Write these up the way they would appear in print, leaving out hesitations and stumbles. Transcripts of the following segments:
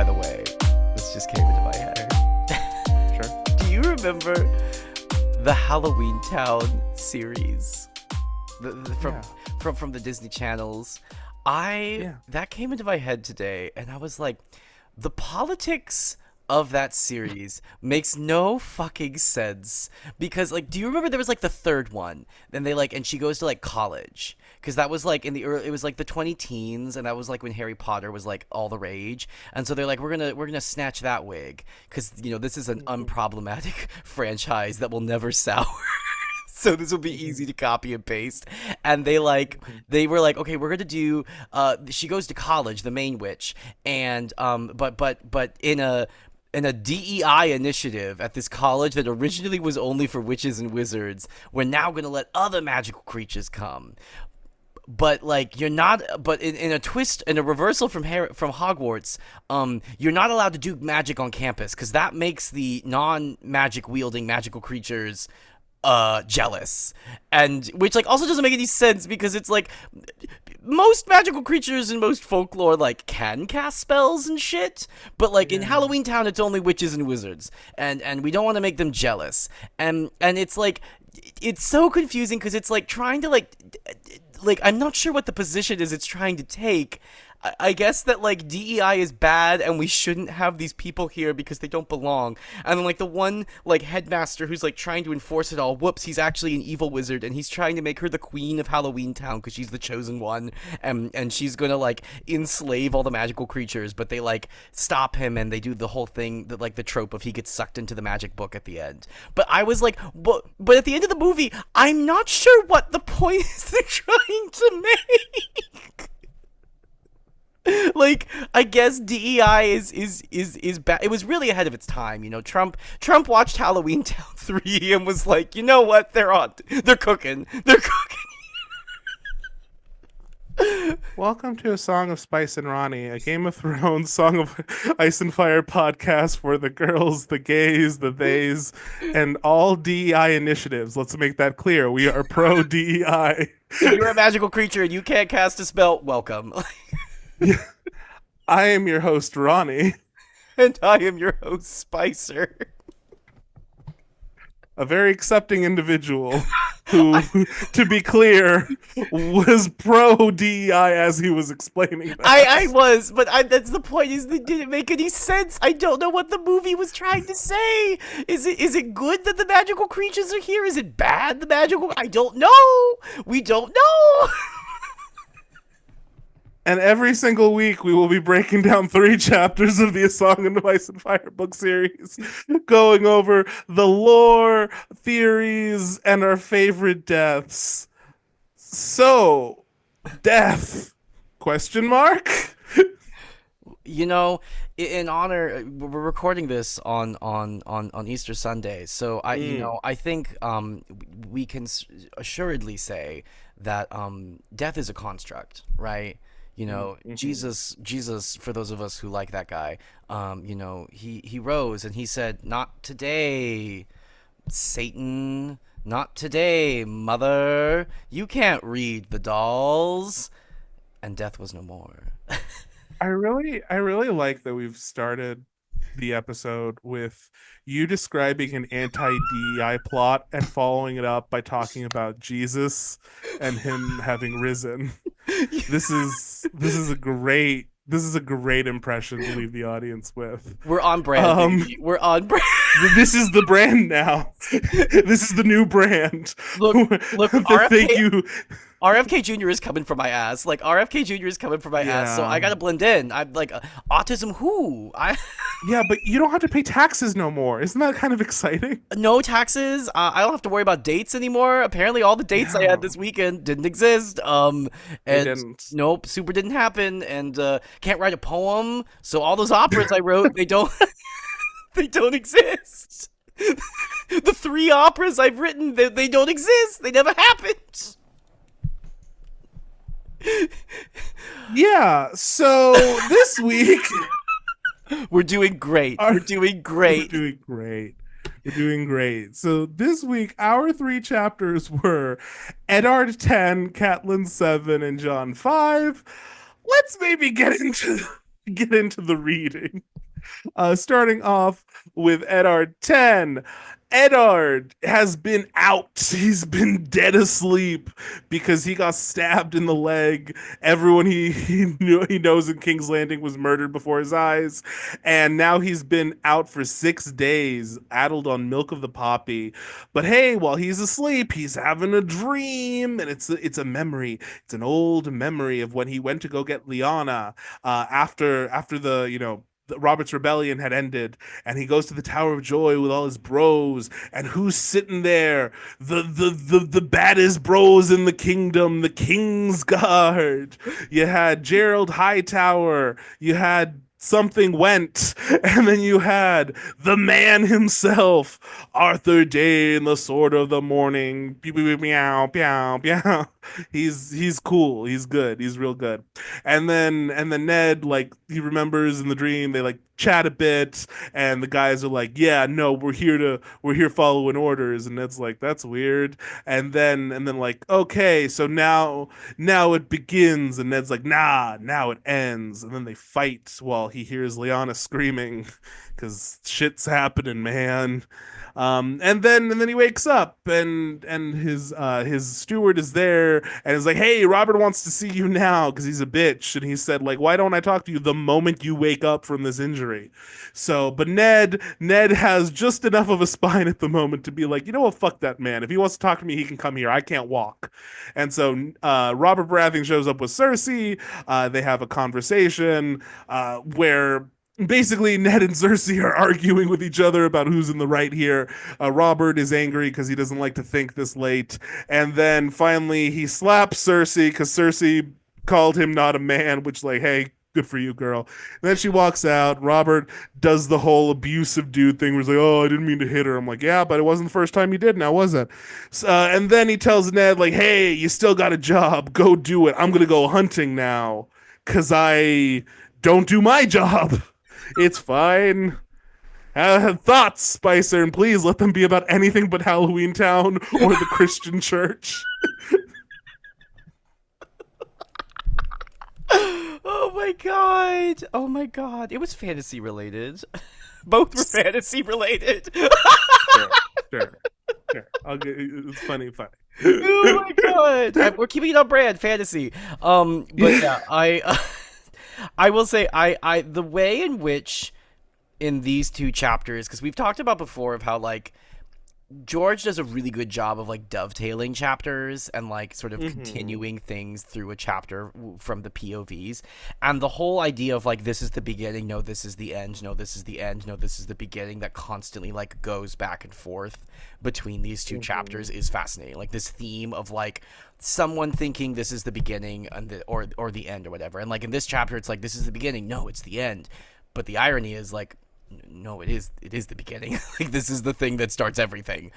by the way. This just came into my head. Sure. Do you remember the Halloween Town series? From the Disney channels. That came into my head today, and I was like, the politics of that series makes no fucking sense, because like, do you remember there was like the third one, then they like, and she goes to like college, because that was like in the early, it was like the 20 teens, and that was like when Harry Potter was like all the rage, and so they're like, we're gonna snatch that wig, because you know this is an unproblematic franchise that will never sour. So this will be easy to copy and paste. And they were like, okay, we're gonna do. She goes to college, the main witch, and but in a DEI initiative at this college that originally was only for witches and wizards, we're now gonna let other magical creatures come. But like you're not, but in a twist, in a reversal from Hogwarts, you're not allowed to do magic on campus, because that makes the non-magic wielding magical creatures jealous, and which like also doesn't make any sense, because it's like most magical creatures in most folklore like can cast spells and shit, but like in Halloween Town it's only witches and wizards, and we don't want to make them jealous, and it's like it's so confusing, because it's like trying to like I'm not sure what the position is it's trying to take. I guess that like DEI is bad and we shouldn't have these people here because they don't belong. And then like the one like headmaster who's like trying to enforce it all, whoops, he's actually an evil wizard, and he's trying to make her the queen of Halloween Town because she's the chosen one, and she's gonna like enslave all the magical creatures, but they like stop him, and they do the whole thing that like the trope of he gets sucked into the magic book at the end. But I was like, but at the end of the movie, I'm not sure what the point is they're trying to make. Like, I guess DEI is bad. It was really ahead of its time, you know. Trump watched Halloween Town 3 and was like, you know what? They're cooking. Welcome to A Song of Spice and Rhani, a Game of Thrones Song of Ice and Fire podcast for the girls, the gays, the theys, and all DEI initiatives. Let's make that clear. We are pro DEI. If you're a magical creature and you can't cast a spell, welcome. I am your host, Rhani. And I am your host, Spicer. A very accepting individual who, to be clear, was pro DEI as he was explaining that. I was, but that's the point, is it didn't make any sense. I don't know what the movie was trying to say. Is it good that the magical creatures are here? Is it bad, the magical? I don't know. We don't know. And every single week, we will be breaking down 3 chapters of the A Song of Ice and Fire book series, going over the lore, theories, and our favorite deaths. So, death? Question mark? You know, in honor, we're recording this on Easter Sunday, so I think we can assuredly say that death is a construct, right? You know, Jesus, for those of us who like that guy, you know, he rose and he said, "Not today, Satan, not today, mother. You can't read the dolls." And death was no more. I really like that we've started the episode with you describing an anti-DEI plot and following it up by talking about Jesus and him having risen. This is a great impression to leave the audience with. We're on brand. We're on brand. This is the brand now. This is the new brand. Look, RFK, thank you. RFK Jr. is coming for my ass. Like, RFK Jr. is coming for my ass, so I gotta blend in. I'm like, autism who? Yeah, but you don't have to pay taxes no more. Isn't that kind of exciting? No taxes. I don't have to worry about dates anymore. Apparently, all the dates I had this weekend didn't exist. And didn't. Nope, super didn't happen. And can't write a poem. So all those operas I wrote, they don't, they don't exist. The 3 operas I've written, they don't exist. They never happened. Yeah, so this week we're doing great. We're doing great. So this week our 3 chapters were Eddard X, Catelyn VII, and Jon V. Let's maybe get into the reading. Starting off with Eddard X. Eddard has been out. He's been dead asleep because he got stabbed in the leg. Everyone he knows in King's Landing was murdered before his eyes, and now he's been out for 6 days, addled on milk of the poppy. But hey, while he's asleep, he's having a dream, and it's a memory. It's an old memory of when he went to go get Lyanna after the Robert's Rebellion had ended, and he goes to the Tower of Joy with all his bros, and who's sitting there? The baddest bros in the kingdom, the King's Guard. You had Gerald Hightower, you had Something Went, and then you had the man himself, Arthur Dayne, the Sword of the Morning. Pew, pew, pew, meow, meow, meow. He's cool. He's good. He's real good. And then Ned, like, he remembers in the dream, they like chat a bit, and the guys are like, yeah, no, we're here following orders. And Ned's like, that's weird. And then like, okay, so now it begins. And Ned's like, nah, now it ends. And then they fight while he hears Lyanna screaming because shit's happening, man. And then he wakes up, and his steward is there and is like, hey, Robert wants to see you now because he's a bitch. And he said, like, why don't I talk to you the moment you wake up from this injury? So, but Ned has just enough of a spine at the moment to be like, you know what, fuck that man. If he wants to talk to me, he can come here. I can't walk. And so Robert Baratheon shows up with Cersei. They have a conversation where basically Ned and Cersei are arguing with each other about who's in the right here. Robert is angry because he doesn't like to think this late, and then finally he slaps Cersei because Cersei called him not a man, which, like, hey, good for you, girl. And then she walks out. Robert does the whole abusive dude thing where he's like, oh, I didn't mean to hit her. I'm like, yeah, but it wasn't the first time you did, now was it? And then he tells Ned, like, hey, you still got a job, go do it. I'm gonna go hunting now because I don't do my job. It's fine. Thoughts, Spicer, and please let them be about anything but Halloween Town or the Christian church. Oh my god. Oh my god. It was fantasy related. Both were fantasy related. Sure. It's funny. Oh my god. We're keeping it on brand, fantasy. But yeah, I will say I the way in which in these two chapters, because we've talked about before of how, like, George does a really good job of, like, dovetailing chapters and, like, sort of continuing things through a chapter from the POVs. And the whole idea of, like, this is the beginning, no, this is the end, no, this is the end, no, this is the beginning, that constantly, like, goes back and forth between these two chapters is fascinating. Like, this theme of, like, someone thinking this is the beginning and or the end or whatever. And, like, in this chapter, it's like, this is the beginning, no, it's the end. But the irony is, like, no, it is the beginning. Like, this is the thing that starts everything.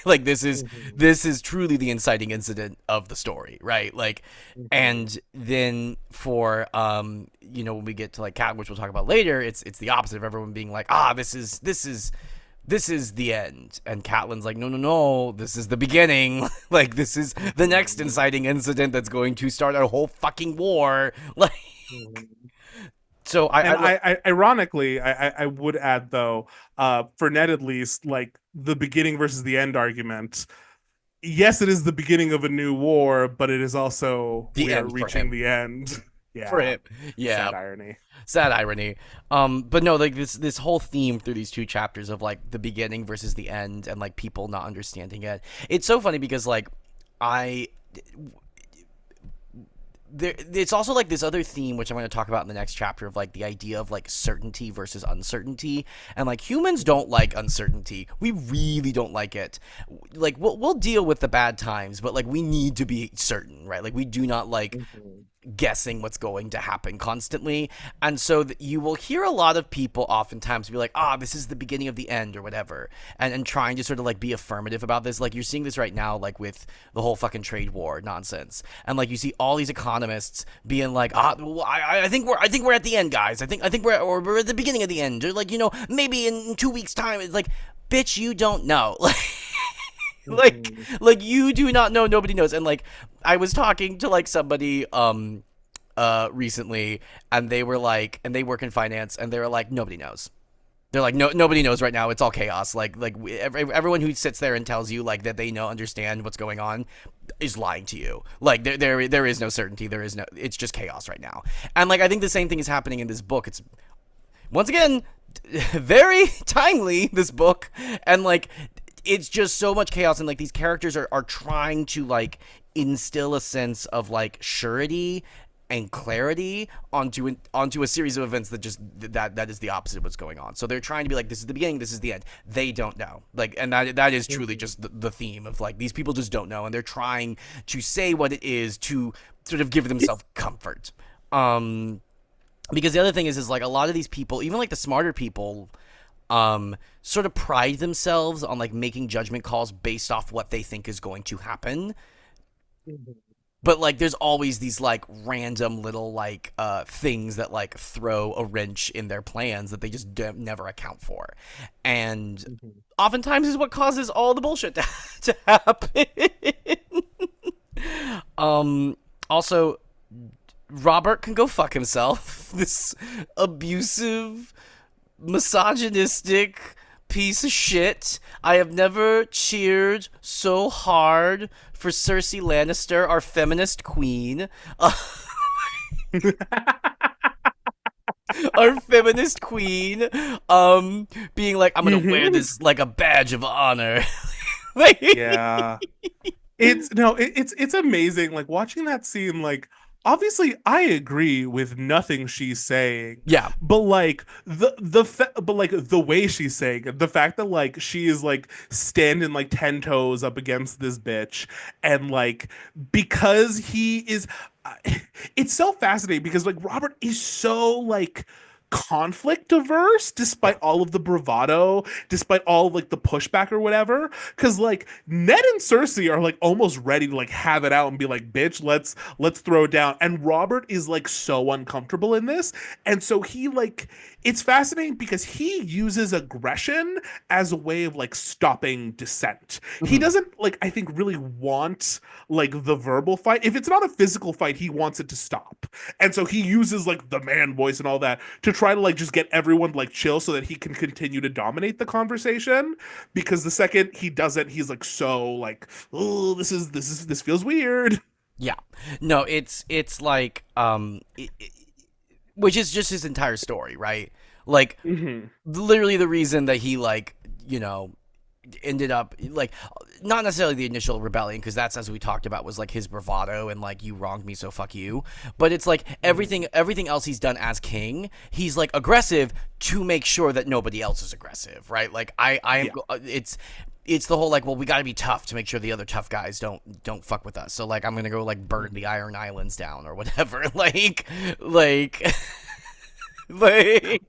Like this is truly the inciting incident of the story, right? Like, and then for when we get to, like, Cat, which we'll talk about later, it's the opposite of everyone being like, this is the end, and Catelyn's like, no, this is the beginning. Like, this is the next inciting incident that's going to start a whole fucking war. Like. So ironically, I would add, though, for Ned at least, like, the beginning versus the end argument. Yes, it is the beginning of a new war, but it is also we are reaching the end. Yeah, for him. Yeah, sad irony. But no, like, this whole theme through these two chapters of, like, the beginning versus the end, and, like, people not understanding it. It's so funny because, like, it's also, like, this other theme, which I'm going to talk about in the next chapter, of, like, the idea of, like, certainty versus uncertainty. And, like, humans don't like uncertainty. We really don't like it. Like, we'll deal with the bad times, but, like, we need to be certain, right? Like, we do not like guessing what's going to happen constantly. And so you will hear a lot of people oftentimes be like, this is the beginning of the end or whatever, and trying to sort of, like, be affirmative about this. Like, you're seeing this right now, like, with the whole fucking trade war nonsense, and, like, you see all these economists being like, I think we're at the end, guys. I think we're at the beginning of the end, or, like, maybe in 2 weeks time. It's like, bitch, you don't know. Like you do not know. Nobody knows. And, like, I was talking to, like, somebody recently, and they were like, and they work in finance, and they were like, nobody knows. They're like, nobody knows right now. It's all chaos. Everyone who sits there and tells you like that they understand what's going on is lying to you. Like there is no certainty. It's just chaos right now. And like I think the same thing is happening in this book. It's once again very timely, this book, and like it's just so much chaos, and like these characters are trying to like instill a sense of like surety and clarity onto a series of events that just that is the opposite of what's going on. So they're trying to be like, this is the beginning, this is the end. They don't know. Like, and that is truly just the theme of like, these people just don't know, and they're trying to say what it is to sort of give themselves comfort. Because the other thing is like a lot of these people, even like the smarter people, sort of pride themselves on like making judgment calls based off what they think is going to happen. But like there's always these like random little like things that like throw a wrench in their plans that they just never account for, and oftentimes is what causes all the bullshit to happen. Also, Robert can go fuck himself. This abusive, misogynistic piece of shit. I have never cheered so hard for Cersei Lannister, our feminist queen. Our feminist queen, being like, I'm gonna wear this like a badge of honor. Yeah. It's amazing. Like watching that scene, like obviously I agree with nothing she's saying. Yeah. But like the way she's saying it, the fact that like she is like standing like 10 toes up against this bitch, and like because he is it's so fascinating because like Robert is so like conflict averse despite all of the bravado, despite all like the pushback or whatever, because like Ned and Cersei are like almost ready to like have it out and be like, bitch, let's throw it down, and Robert is like so uncomfortable in this, and so he like, it's fascinating because he uses aggression as a way of like stopping dissent. He doesn't like, I think, really want like the verbal fight. If it's not a physical fight, he wants it to stop, and so he uses like the man voice and all that to try to like just get everyone like chill so that he can continue to dominate the conversation, because the second he doesn't, he's like so like, oh, this feels weird. Yeah. No, it's like which is just his entire story, right? Like literally the reason that he like, you know, ended up like, not necessarily the initial rebellion, because that's, as we talked about, was like his bravado and like, you wronged me so fuck you, but it's like everything else he's done as king, he's like aggressive to make sure that nobody else is aggressive, right? Like it's the whole like, well, we got to be tough to make sure the other tough guys don't fuck with us, so like I'm gonna go like burn the Iron Islands down or whatever. like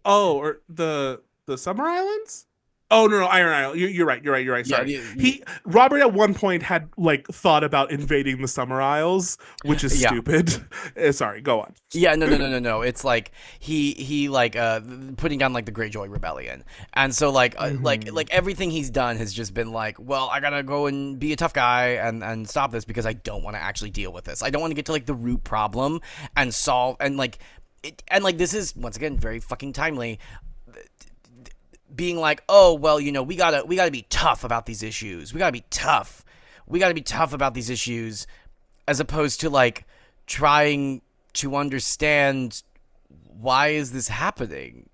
oh, or the Summer Islands. Oh no, Iron Isle. You're right. Sorry. Yeah, Robert at one point had like thought about invading the Summer Isles, which is stupid. Sorry, go on. Yeah, no. It's like he like putting down like the Greyjoy Rebellion, and so like like everything he's done has just been like, well, I gotta go and be a tough guy and stop this because I don't want to actually deal with this. I don't want to get to like the root problem and solve and like it, and like this is once again very fucking timely. Being like, oh, well, you know, we gotta be tough about these issues. We gotta be tough about these issues, as opposed to like trying to understand why is this happening.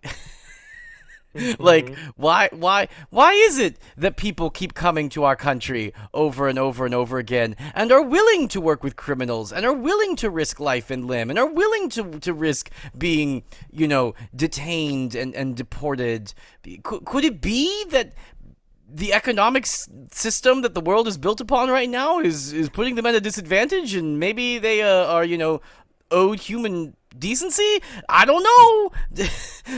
Like, why is it that people keep coming to our country over and over and over again and are willing to work with criminals and are willing to risk life and limb and are willing to risk being, you know, detained and deported? Could it be that the economic system that the world is built upon right now is putting them at a disadvantage, and maybe they are, you know, owed human decency? I don't know.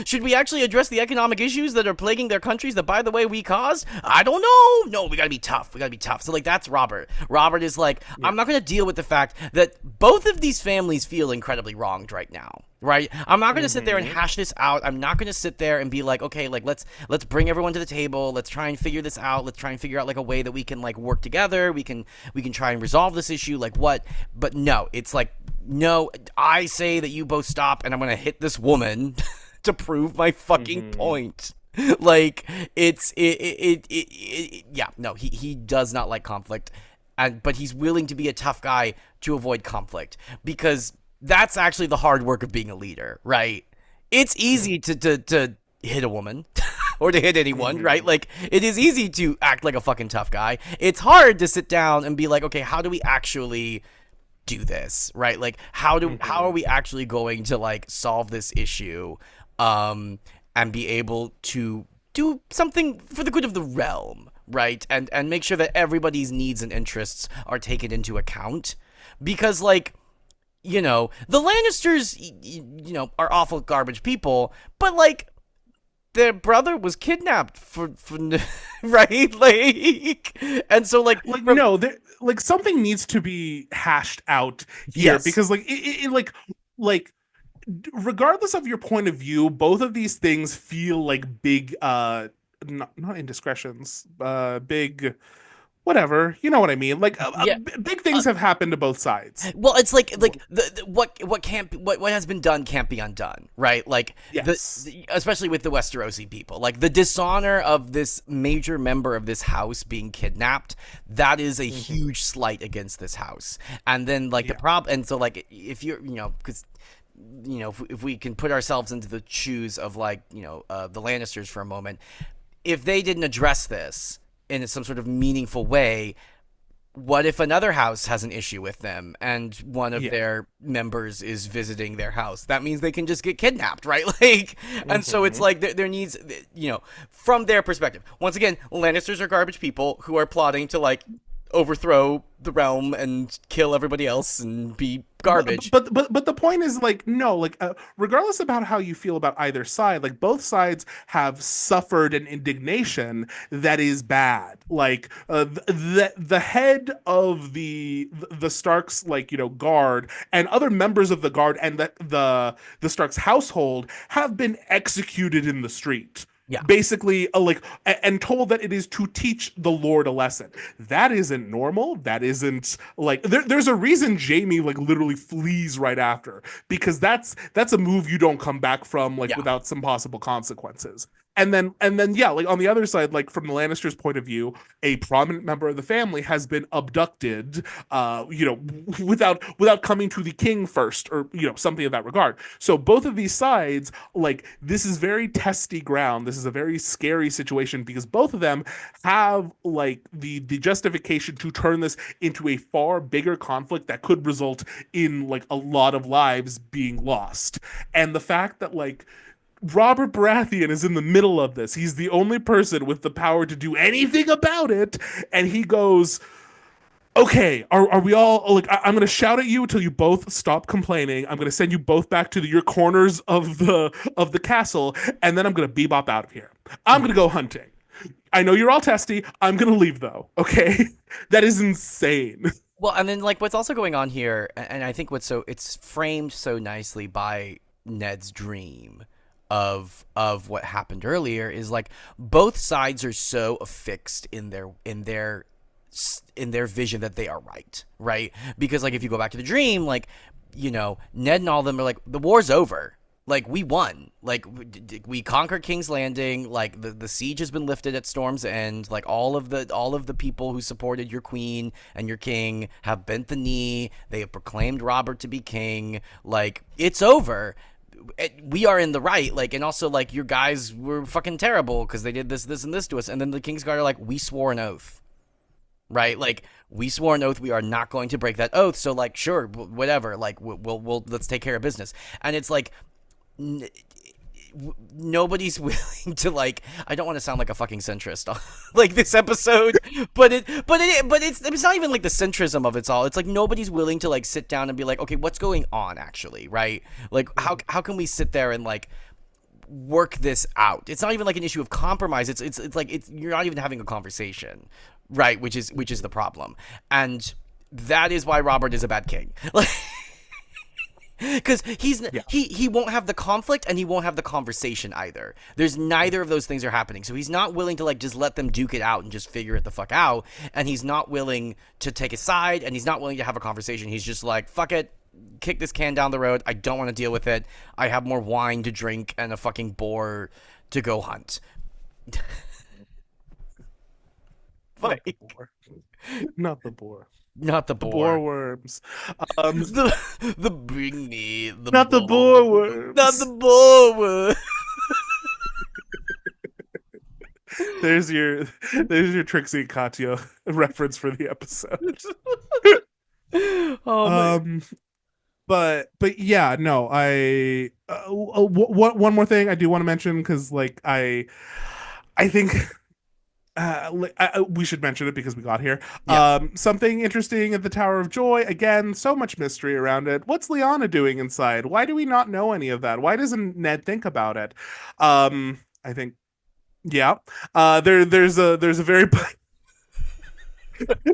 Should we actually address the economic issues that are plaguing their countries that, by the way, we caused? I don't know. No, we gotta be tough. So like, that's Robert. Robert is like, I'm not gonna deal with the fact that both of these families feel incredibly wronged right now. Right? I'm not going to sit there and hash this out. I'm not going to sit there and be like, okay, like let's bring everyone to the table. Let's try and figure this out. Let's try and figure out like a way that we can like work together. We can try and resolve this issue. Like what? But no, it's like no, I say that you both stop, and I'm gonna hit this woman to prove my fucking point. Like, yeah, no, he does not like conflict, but he's willing to be a tough guy to avoid conflict, because that's actually the hard work of being a leader, right? It's easy to hit a woman or to hit anyone, right? Like, it is easy to act like a fucking tough guy. It's hard to sit down and be like, okay, how do we actually do this, right? Like, how are we actually going to like solve this issue, and be able to do something for the good of the realm, right? And make sure that everybody's needs and interests are taken into account, because like, you know, the Lannisters, you know, are awful garbage people, but like, their brother was kidnapped for right, like, and so like no, like something needs to be hashed out here, yes. because like it like regardless of your point of view, both of these things feel like big not indiscretions, big whatever, you know what I mean, like big things have happened to both sides. Well, it's like what can't what has been done can't be undone, right? Like, yes. Especially with the Westerosi people, like the dishonor of this major member of this house being kidnapped, that is a huge slight against this house. And then like the problem, and so like if you're, you know, because, you know, if we can put ourselves into the shoes of like, you know, the Lannisters for a moment, if they didn't address this in some sort of meaningful way, what if another house has an issue with them and one of their members is visiting their house? That means they can just get kidnapped, right? Like, and so it's like there needs, you know, from their perspective. Once again, Lannisters are garbage people who are plotting to like overthrow the realm and kill everybody else and be garbage. But the point is like, no, like regardless about how you feel about either side, like both sides have suffered an indignation that is bad. Like the head of the Starks, like, you know, guard and other members of the guard and the Starks household have been executed in the street. Yeah. Basically, like, and told that it is to teach the Lord a lesson. That isn't normal. That isn't like, there's a reason Jaime like literally flees right after, because that's a move you don't come back from, like, without some possible consequences. And then yeah, like on the other side, like from the Lannisters' point of view, a prominent member of the family has been abducted, you know, without coming to the king first, or, you know, something of that regard. So both of these sides, like, this is very testy ground. This is a very scary situation, because both of them have like the justification to turn this into a far bigger conflict that could result in like a lot of lives being lost. And the fact that like Robert Baratheon is in the middle of this. He's the only person with the power to do anything about it. And he goes, okay, are we all like, I'm going to shout at you until you both stop complaining. I'm going to send you both back to your corners of the castle. And then I'm going to bebop out of here. I'm going to go hunting. I know you're all testy. I'm going to leave though. Okay. That is insane. Well, and then like what's also going on here, and I think it's framed so nicely by Ned's dream of what happened earlier, is like both sides are so affixed in their vision that they are right? Because like if you go back to the dream, like, you know, Ned and all of them are like, the war's over. Like, we won. Like, we conquered King's Landing. Like, the siege has been lifted at Storm's End. Like, all of the people who supported your queen and your king have bent the knee. They have proclaimed Robert to be king. Like, it's over. We are in the right. Like, and also like, your guys were fucking terrible because they did this and this to us. And then the Kingsguard are like, we swore an oath, right? Like, we swore an oath. We are not going to break that oath. So like, sure, whatever. Like, we'll let's take care of business. And it's like, nobody's willing to, like, I don't want to sound like a fucking centrist like this episode, but it's not even like the centrism of it's all. It's like nobody's willing to like sit down and be like, okay, what's going on actually, right? Like, how can we sit there and like work this out? It's not even like an issue of compromise. It's like you're not even having a conversation, right? Which is the problem, and that is why Robert is a bad king. Like, because he won't have the conflict and he won't have the conversation either. There's neither of those things are happening. So he's not willing to like just let them duke it out and just figure it the fuck out. And he's not willing to take a side, and he's not willing to have a conversation. He's just like, fuck it, kick this can down the road. I don't want to deal with it. I have more wine to drink and a fucking boar to go hunt. Not Like, the boar. Not the boar. not the The boar. boar worms. The bring me the Not the boar. boar Not the worms. boar. There's your Trixie and Katya reference for the episode. Oh my. Um, but yeah, no, I one more thing I do want to mention because like I think we should mention it because we got here. Yeah. Something interesting at the Tower of Joy. Again, so much mystery around it. What's Lyanna doing inside? Why do we not know any of that? Why doesn't Ned think about it? I think, yeah. There's a very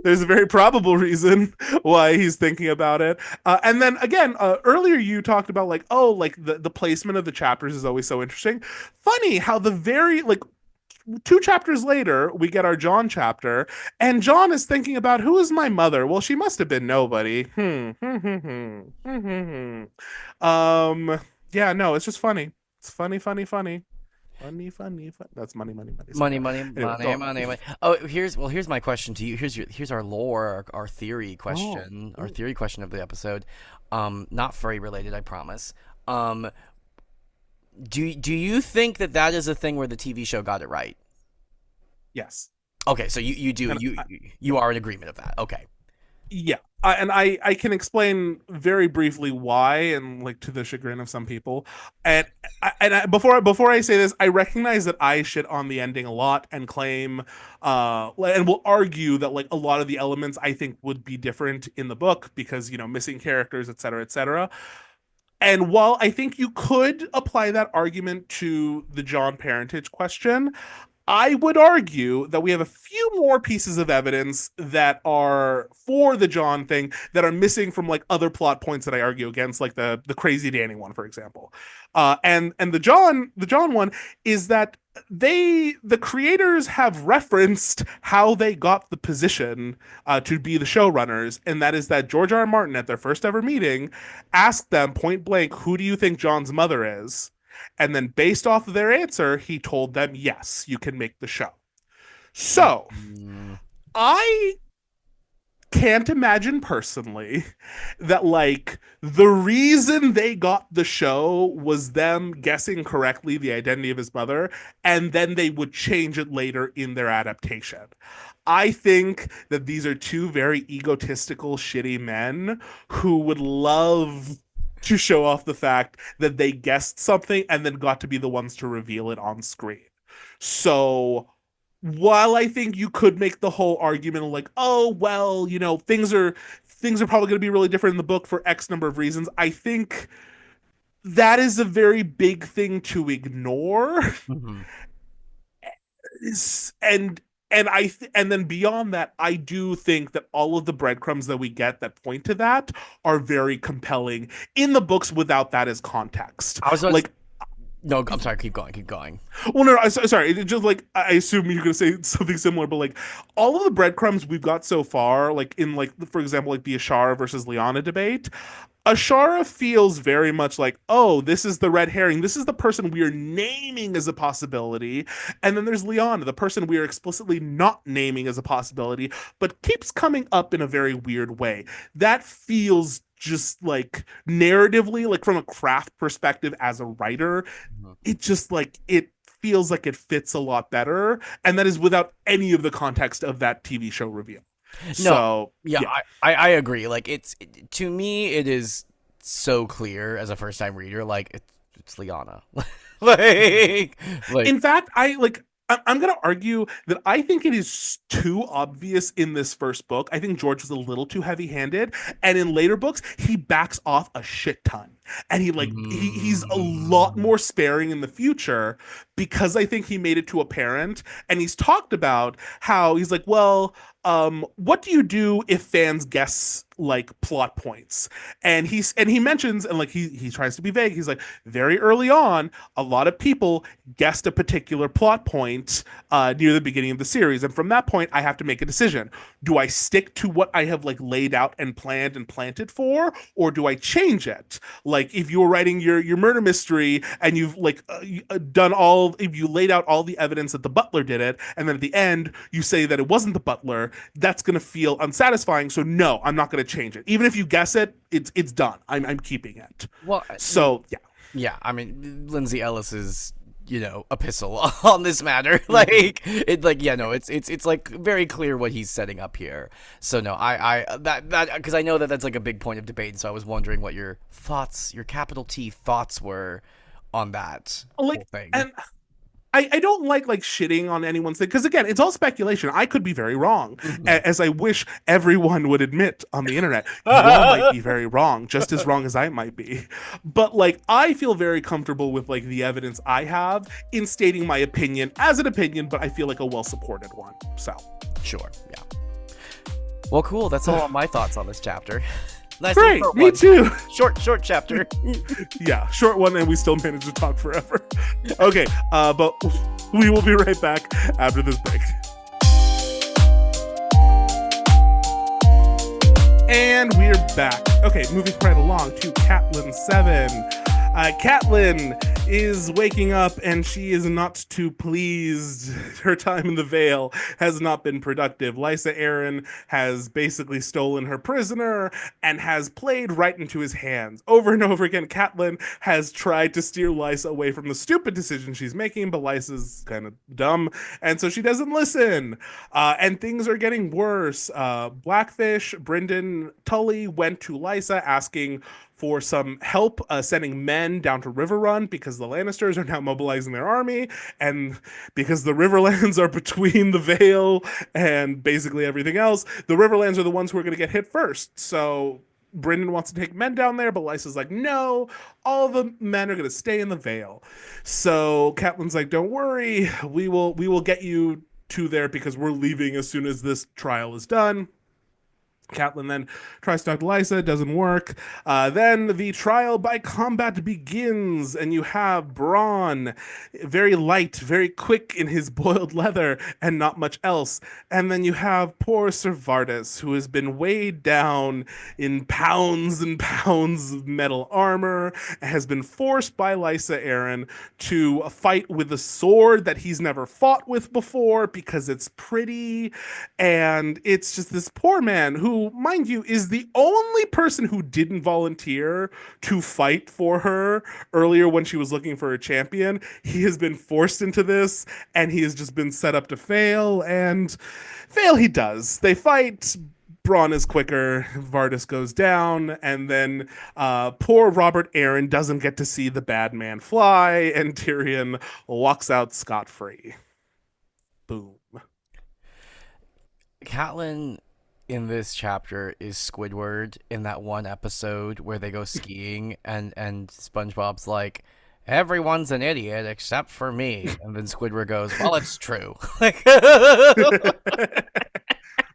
there's a very probable reason why he's thinking about it. And then again, earlier you talked about like, oh, like the placement of the chapters is always so interesting. Funny how the very like 2 chapters later, we get our Jon chapter, and Jon is thinking about who is my mother. Well, she must have been nobody. Yeah, no, it's just funny. It's funny, funny, funny. Funny, funny, funny. That's money, money, money. Money, money, Anyway, money, money, money. Oh, here's my question to you. Here's our lore, our theory question, our theory question of the episode. Not furry related, I promise. Do you think that is a thing where the TV show got it right? Yes. Okay, so you do you are in agreement of that. Okay. Yeah. I can explain very briefly why, and like to the chagrin of some people. Before I say this, I recognize that I shit on the ending a lot and claim, and will argue that like a lot of the elements I think would be different in the book because missing characters, etc., etc. And while I think you could apply that argument to the Jon parentage question, I would argue that we have a few more pieces of evidence that are for the Jon thing that are missing from like other plot points that I argue against, like the crazy Danny one, for example. And the Jon one is that the creators have referenced how they got the position to be the showrunners, and that is that George R. R. Martin at their first ever meeting asked them point blank, "Who do you think Jon's mother is?" And then based off of their answer, he told them, yes, you can make the show. So I can't imagine personally that like the reason they got the show was them guessing correctly the identity of his mother, and then they would change it later in their adaptation. I think that these are two very egotistical, shitty men who would love to show off the fact that they guessed something and then got to be the ones to reveal it on screen. So while I think you could make the whole argument of like, oh well, things are probably going to be really different in the book for X number of reasons, I think that is a very big thing to ignore. Mm-hmm. And then beyond that, I do think that all of the breadcrumbs that we get that point to that are very compelling in the books without that as context. Like, no, I'm sorry. Keep going. Keep going. well, no, sorry. It just like I assume you're gonna say something similar, but like all of the breadcrumbs we've got so far, like in like for example, like the Ashara versus Lyanna debate, Ashara feels very much like, oh, this is the red herring. This is the person we are naming as a possibility. And then there's Lyanna, the person we are explicitly not naming as a possibility, but keeps coming up in a very weird way. That feels just like narratively, like from a craft perspective as a writer, it just like it feels like it fits a lot better. And that is without any of the context of that TV show reveal. No, so yeah. I agree. Like to me, it is so clear as a first time reader. Like it's Lyanna. like in fact, I'm going to argue that I think it is too obvious in this first book. I think George was a little too heavy-handed, and in later books, he backs off a shit ton. And he's a lot more sparing in the future because I think he made it to apparent. And he's talked about how he's like, well, what do you do if fans guess like plot points? And he mentions, and like he tries to be vague. He's like, very early on, a lot of people guessed a particular plot point near the beginning of the series, and from that point, I have to make a decision. Do I stick to what I have like laid out and planned and planted for, or do I change it? Like if you're writing your murder mystery and you've like done all, if you laid out all the evidence that the butler did it, and then at the end you say that it wasn't the butler, that's gonna feel unsatisfying. So no, I'm not gonna change it. Even if you guess it, it's done. I'm keeping it. Well, so yeah. Yeah, I mean, Lindsay Ellis's, epistle on this matter, like it's like very clear what he's setting up here. So no, I that because I know that that's like a big point of debate, and so I was wondering what your thoughts, your capital T thoughts were on that whole thing. And I don't like shitting on anyone's thing, because again, it's all speculation. I could be very wrong, as I wish everyone would admit on the internet. You all might be very wrong, just as wrong as I might be. But I feel very comfortable with the evidence I have in stating my opinion as an opinion, but I feel like a well-supported one. So sure, yeah. Well, cool. That's all my thoughts on this chapter. Nice. Great, me too. Short chapter. Yeah, short one, and we still managed to talk forever. Okay, but we will be right back after this break. And we're back. Okay, moving right along to Catelyn VII. Catelyn is waking up and she is not too pleased. Her time in the Vale has not been productive. Lysa Arryn has basically stolen her prisoner and has played right into his hands. Over and over again, Catelyn has tried to steer Lysa away from the stupid decision she's making, but Lysa's kind of dumb, and so she doesn't listen. And things are getting worse. Blackfish, Brynden, Tully went to Lysa asking for some help sending men down to Riverrun, because the Lannisters are now mobilizing their army, and because the Riverlands are between the Vale and basically everything else, the Riverlands are the ones who are going to get hit first. So Brynden wants to take men down there, but Lysa's like, no, all the men are going to stay in the Vale. So Catelyn's like, don't worry, we will get you to there, because we're leaving as soon as this trial is done. Catelyn then tries to talk to Lysa, doesn't work. Then the trial by combat begins, and you have Bronn, very light, very quick in his boiled leather, and not much else. And then you have poor Ser Vardis, who has been weighed down in pounds and pounds of metal armor, and has been forced by Lysa Arryn to fight with a sword that he's never fought with before, because it's pretty, and it's just this poor man who, mind you, is the only person who didn't volunteer to fight for her earlier when she was looking for a champion. He has been forced into this, and he has just been set up to fail, and fail he does. They fight. Bronn is quicker, Vardis goes down, and then poor Robert Arryn doesn't get to see the bad man fly, and Tyrion walks out scot-free. Boom. Catelyn in this chapter is Squidward in that one episode where they go skiing and SpongeBob's like, everyone's an idiot except for me, and then Squidward goes, well, it's true. Like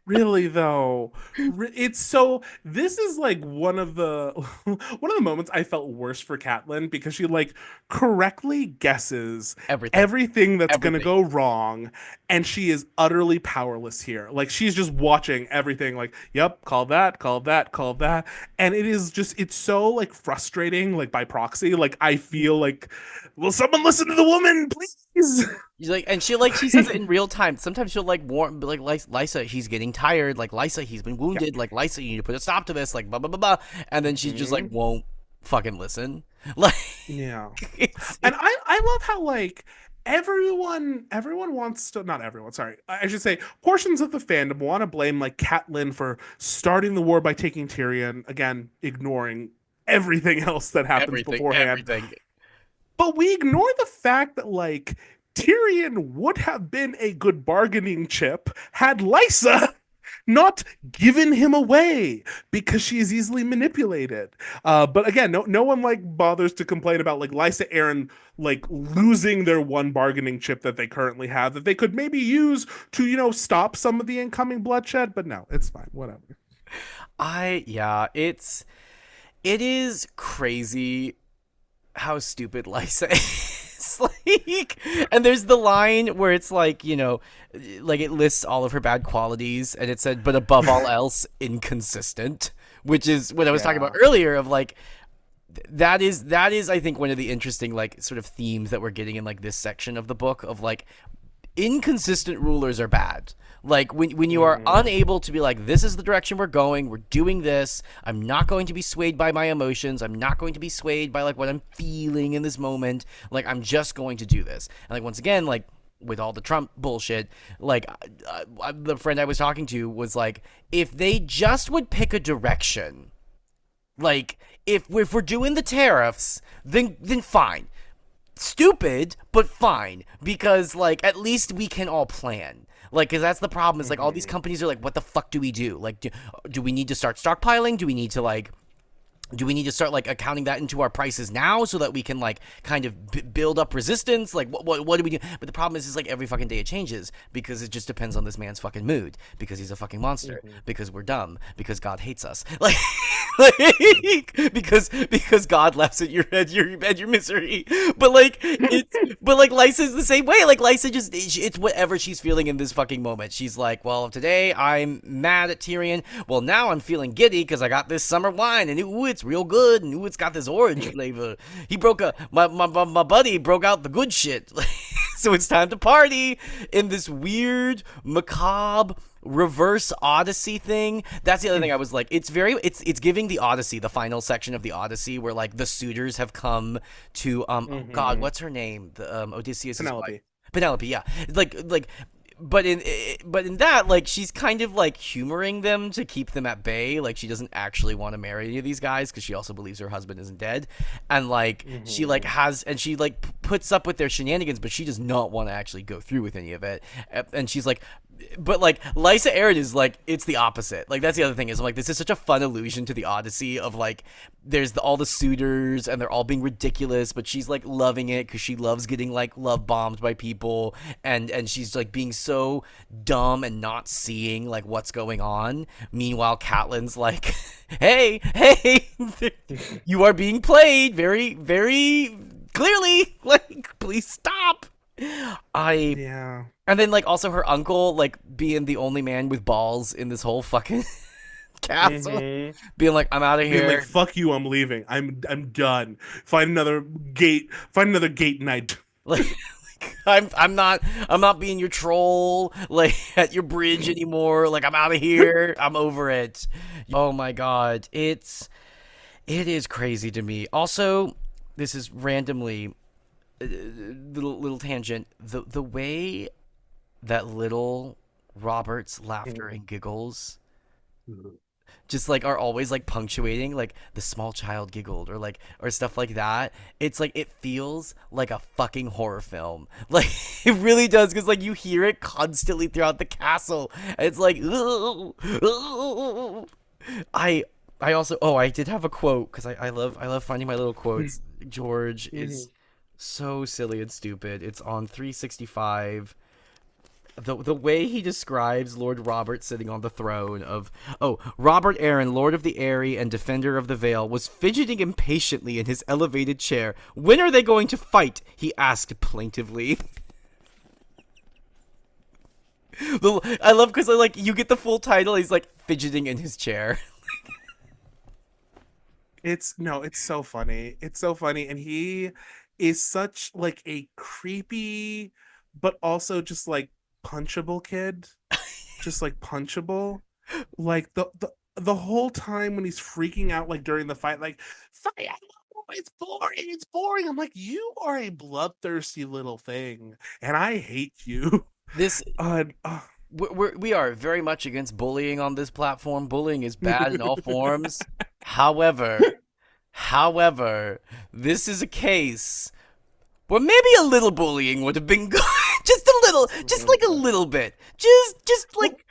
Really though, it's so. This is one of the moments I felt worse for Catelyn, because she correctly guesses everything that's gonna go wrong, and she is utterly powerless here. She's just watching everything. Yep, call that, and it is just, it's so frustrating. By proxy, I feel will someone listen to the woman, please? She says it in real time. Sometimes she'll warn, Lysa, he's getting tired. Lysa, he's been wounded. Yeah. Lysa, you need to put a stop to this. Blah blah blah blah. And then she just won't fucking listen. Yeah. And I love how everyone wants to, not everyone, sorry, I should say portions of the fandom want to blame Catelyn for starting the war by taking Tyrion, again ignoring everything else that happens beforehand. But we ignore the fact that Tyrion would have been a good bargaining chip had Lysa not given him away because she is easily manipulated. But again, no one like bothers to complain about like Lysa Arryn like losing their one bargaining chip that they currently have that they could maybe use to, stop some of the incoming bloodshed. But no, it's fine. Whatever. It is crazy how stupid Lysa is. Like, and there's the line where it's like, like it lists all of her bad qualities, and it said, but above all else, inconsistent, which is what I was talking about earlier of like, that is I think one of the interesting like sort of themes that we're getting in like this section of the book of like inconsistent rulers are bad. Like when you are unable to be like, this is the direction we're going, we're doing this, I'm not going to be swayed by my emotions, I'm not going to be swayed by like what I'm feeling in this moment, like I'm just going to do this. And like once again, like with all the Trump bullshit, like the friend I was talking to was like, if they just would pick a direction, like if we're doing the tariffs, then fine. Stupid, but fine, because like at least we can all plan. Like, because that's the problem is like all these companies are like, what the fuck do we do? Like, do we need to start stockpiling? Do we need to start like accounting that into our prices now so that we can like kind of build up resistance? Like what do we do? But the problem is like every fucking day it changes because it just depends on this man's fucking mood, because he's a fucking monster, because we're dumb, because God hates us, like because God laughs at your misery. But like Lysa's the same way. Like Lysa just it's whatever she's feeling in this fucking moment. She's like, well, today I'm mad at Tyrion. Well, now I'm feeling giddy because I got this summer wine and ooh, it's real good, and ooh, it's got this orange flavor. He my buddy broke out the good shit. So it's time to party in this weird macabre reverse Odyssey thing. That's the other thing I was like, it's giving the Odyssey, the final section of the Odyssey where like the suitors have come to oh god, what's her name, the Odysseus' Penelope, yeah, like but in that, like, she's kind of like humoring them to keep them at bay. Like, she doesn't actually want to marry any of these guys because she also believes her husband isn't dead, and like she like she like puts up with their shenanigans, but she does not want to actually go through with any of it. And she's like, but like Lysa Arryn is like, it's the opposite. Like that's the other thing is I'm like, this is such a fun allusion to the Odyssey of like there's all the suitors and they're all being ridiculous, but she's like loving it because she loves getting like love bombed by people, and she's like being so dumb and not seeing like what's going on. Meanwhile, Catelyn's like, hey, you are being played very, very clearly. Like, please stop. And then like also her uncle like being the only man with balls in this whole fucking castle, being like, I'm out of here. Being like, fuck you, I'm leaving. I'm done. Find another gate and like I'm not being your troll like at your bridge anymore. Like I'm out of here. I'm over it. Oh my god, it is crazy to me. Also, this is randomly little tangent. The way that little Robert's laughter and giggles just like are always like punctuating like the small child giggled or stuff like that. It's like it feels like a fucking horror film. Like it really does, because like you hear it constantly throughout the castle. It's like I also I did have a quote because I love finding my little quotes. George is so silly and stupid. It's on 365. The way he describes Lord Robert sitting on the throne of, Robert Arryn, Lord of the Eyrie and Defender of the Vale, was fidgeting impatiently in his elevated chair. When are they going to fight? He asked plaintively. I love because like you get the full title. He's like fidgeting in his chair. It's so funny. It's so funny, and he is such like a creepy, but also just like punchable kid, just like punchable. Like the whole time when he's freaking out, like during the fight, like it's boring. I'm like, you are a bloodthirsty little thing, and I hate you. This we are very much against bullying on this platform. Bullying is bad in all forms. However, this is a case where maybe a little bullying would have been good. Just a little, just like a little bit. Just like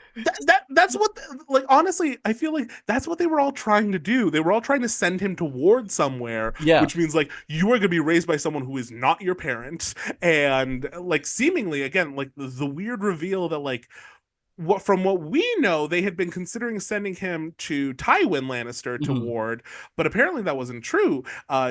That's what, like, honestly, I feel like that's what they were all trying to do. They were all trying to send him towards somewhere, Yeah. which means like you are going to be raised by someone who is not your parent, and like seemingly again like the weird reveal that like what from what we know they had been considering sending him to Tywin Lannister to Mhm. ward, but apparently that wasn't true.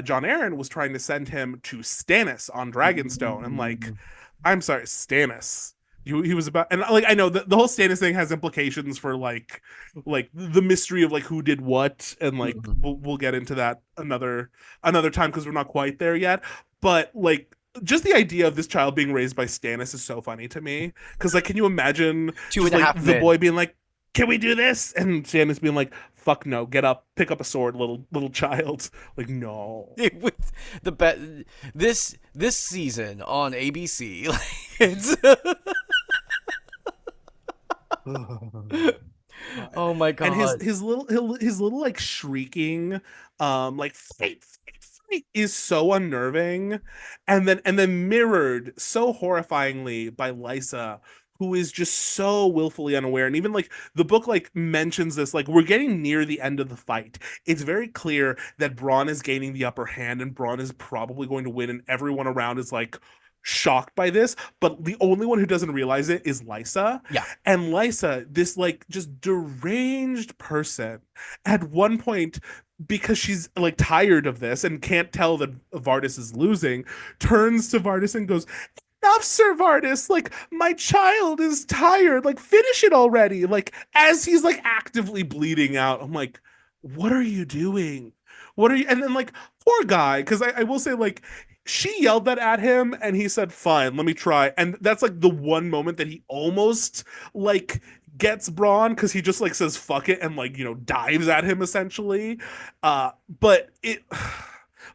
John Aaron was trying to send him to Stannis on Dragonstone, and like, Mm. I'm sorry, Stannis. He was about, and like I know the whole Stannis thing has implications for like the mystery of like who did what, and like Mhm. we'll get into that another time because we're not quite there yet. But like just the idea of this child being raised by Stannis is so funny to me. Because like, can you imagine Two just and a like half the men. boy being like, "Can we do this?" and Stannis being like, "Fuck no, get up, pick up a sword, little child." Like, no. It was the best this season on ABC. Like, it's oh my And his god. his little like shrieking, like fight, fight, fight is so unnerving, and then mirrored so horrifyingly by Lysa, who is just so willfully unaware. And even like the book like mentions this, like we're getting near the end of the fight. It's very clear that Bronn is gaining the upper hand, and Bronn is probably going to win, and everyone around is like shocked by this, but the only one who doesn't realize it is Lysa. Yeah. And Lysa, this like just deranged person, at one point, because she's like tired of this and can't tell that Vardis is losing, turns to Vardis and goes, "Enough, Sir Vardis. Like, my child is tired. Like, finish it already." Like, as he's like actively bleeding out, I'm like, what are you doing? What are you? And then like, poor guy, because I will say like she yelled that at him and he said, "Fine, let me try." And that's like the one moment that he almost like gets Braun, because he just like says fuck it and like, dives at him essentially. But it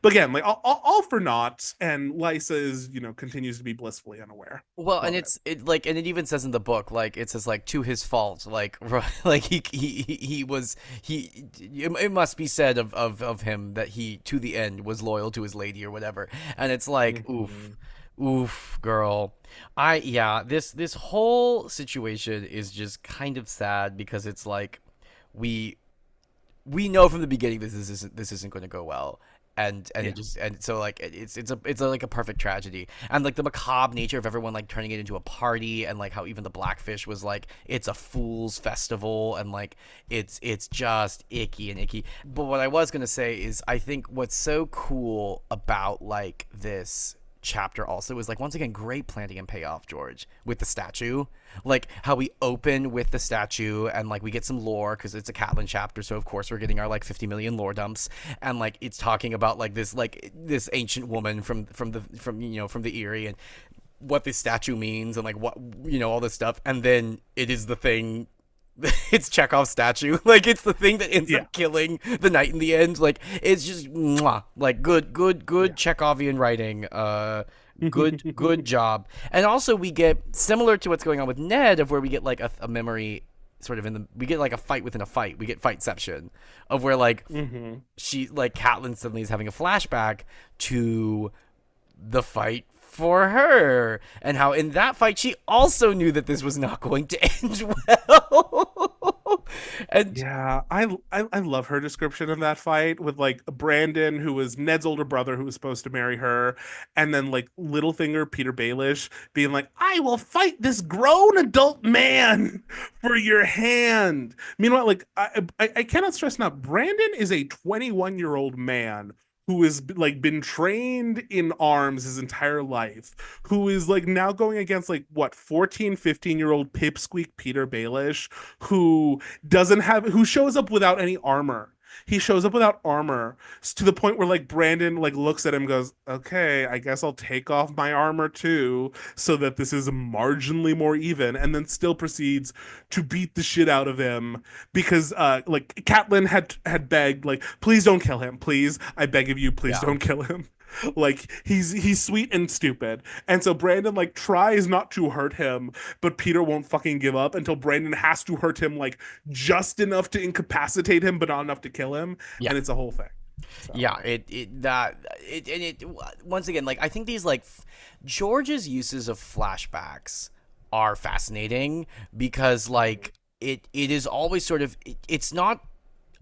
but again, like all for naught, and Lysa is, continues to be blissfully unaware. Well, and Love it. and it even says in the book, like it says like to his fault, like like he was it must be said of him that he to the end was loyal to his lady or whatever, and it's like Mm-hmm. oof, girl. Yeah, this whole situation is just kind of sad because it's like we we know from the beginning this isn't going to go well, and it Yeah. just and so like it's like a perfect tragedy, and like the macabre nature of everyone like turning it into a party, and like how even the Blackfish was like it's a fool's festival, and like it's just icky and icky. But what I was gonna say is I think what's so cool about like this chapter also is like once again great planting and payoff, George, with the statue, like how we open with the statue and like we get some lore because it's a Catelyn chapter, so of course we're getting our like 50 million lore dumps, and like it's talking about like this ancient woman from the Eyrie and what this statue means and like what all this stuff, and then it is the thing. It's Chekhov's statue. Like it's the thing that ends Yeah. up killing the knight in the end. Like it's just mwah, like good Yeah. Chekhovian writing. Good job. And also we get similar to what's going on with Ned, of where we get like a memory sort of we get like a fight within a fight. We get fightception of where like Mm-hmm. she like Catelyn suddenly is having a flashback to the fight for her, and how in that fight she also knew that this was not going to end well. And Yeah, I love her description of that fight with like Brandon, who was Ned's older brother, who was supposed to marry her, and then like Littlefinger, Peter Baelish, being like, "I will fight this grown adult man for your hand." Meanwhile, like I cannot stress enough, Brandon is a 21-year-old man who has like been trained in arms his entire life, who is like now going against like what 14, 15-year-old pipsqueak Peter Baelish, who who shows up without any armor. He shows up without armor, to the point where like Brandon like looks at him and goes, "Okay, I guess I'll take off my armor too so that this is marginally more even," and then still proceeds to beat the shit out of him because like Catelyn had begged like, "Please don't kill him, please, I beg of you, please yeah, don't kill him." Like he's sweet and stupid, and so Brandon like tries not to hurt him, but Peter won't fucking give up until Brandon has to hurt him like just enough to incapacitate him but not enough to kill him, yeah, and it's a whole thing. So yeah. It once again, like I think these like George's uses of flashbacks are fascinating because like it is always sort of it's not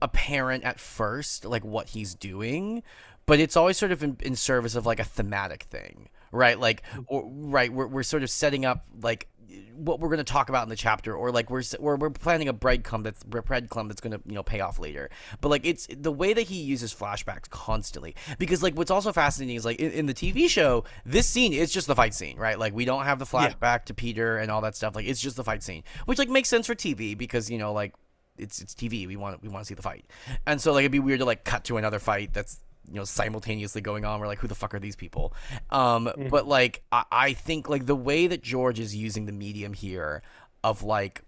apparent at first like what he's doing, but it's always sort of in service of like a thematic thing, right? Like, or right, we're sort of setting up like what we're going to talk about in the chapter, or like we're planning a breadcrumb that's going to pay off later. But like it's the way that he uses flashbacks constantly, because like what's also fascinating is like in the TV show, this scene is just the fight scene, right? Like we don't have the flashback to Peter and all that stuff. Like it's just the fight scene, which like makes sense for TV because like it's TV. We want to see the fight, and so like it'd be weird to like cut to another fight that's simultaneously going on. We're like, who the fuck are these people? But like I think like the way that George is using the medium here of like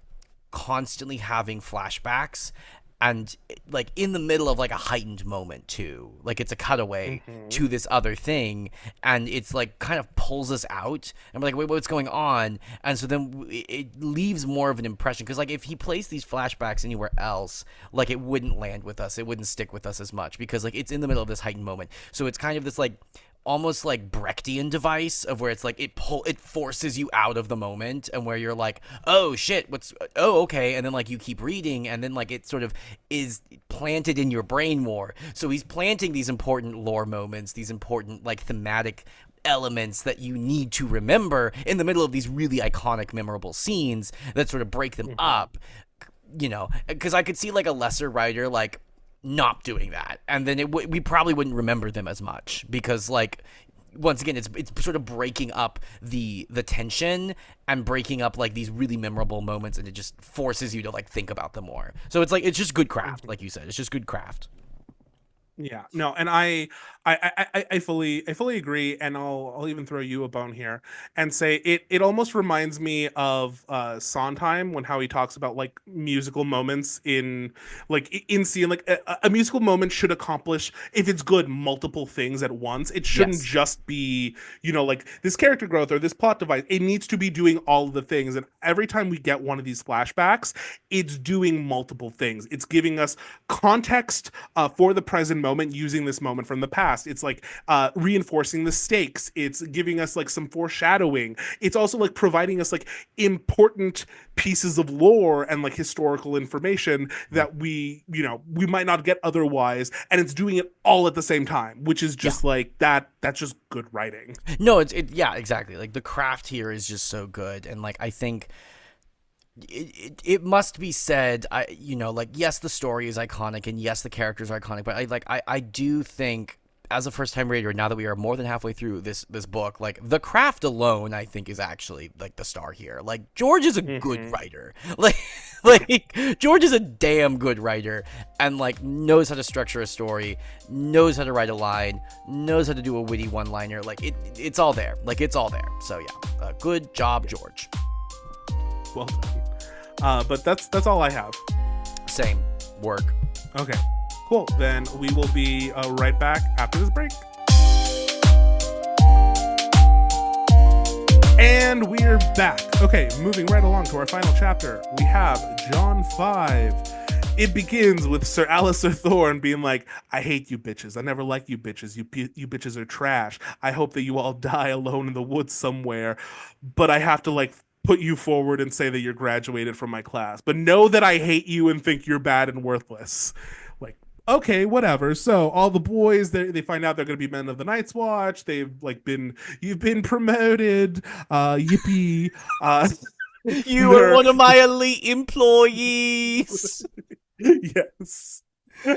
constantly having flashbacks and like in the middle of like a heightened moment too, like it's a cutaway to this other thing, and it's like kind of pulls us out and we're like, wait, what's going on? And so then it leaves more of an impression, because like if he placed these flashbacks anywhere else, like it wouldn't land with us, it wouldn't stick with us as much, because like it's in the middle of this heightened moment. So it's kind of this like almost like Brechtian device of where it's like it forces you out of the moment, and where you're like, oh shit, okay, and then like you keep reading, and then like it sort of is planted in your brain more. So he's planting these important lore moments, these important like thematic elements that you need to remember in the middle of these really iconic, memorable scenes that sort of break them up, because I could see like a lesser writer like not doing that, and then we probably wouldn't remember them as much, because like once again it's sort of breaking up the tension and breaking up like these really memorable moments, and it just forces you to like think about them more. So it's like it's just good craft, like you said, it's just good craft. Yeah, no, and I fully agree, and I'll even throw you a bone here and say it almost reminds me of Sondheim, when how he talks about like musical moments in scene, like a musical moment should accomplish, if it's good, multiple things at once. It shouldn't just be like this character growth or this plot device. It needs to be doing all of the things, and every time we get one of these flashbacks, it's doing multiple things. It's giving us context for the present moment, using this moment from the past. It's like reinforcing the stakes. It's giving us like some foreshadowing. It's also like providing us like important pieces of lore and like historical information that we might not get otherwise, and it's doing it all at the same time, which is just like that's just good writing. No, yeah, exactly. Like the craft here is just so good, and like I think it must be said, like yes, the story is iconic, and yes, the characters are iconic, but I do think, as a first-time reader, now that we are more than halfway through this book, like the craft alone, I think, is actually like the star here. Like George is a good writer. Like George is a damn good writer, and like knows how to structure a story, knows how to write a line, knows how to do a witty one-liner. Like it's all there. Like it's all there. So yeah, good job, George. Well done. But that's all I have. Same. Work. Okay, cool. Then we will be right back after this break. And we're back. Okay, moving right along to our final chapter. We have Jon V. It begins with Sir Alistair Thorne being like, I hate you bitches. I never liked you bitches. You bitches are trash. I hope that you all die alone in the woods somewhere. But I have to like put you forward and say that you're graduated from my class, but know that I hate you and think you're bad and worthless. Like, okay, whatever. So all the boys, they find out they're going to be men of the Night's Watch. You've been promoted. Yippee. You are one of my elite employees. Yes.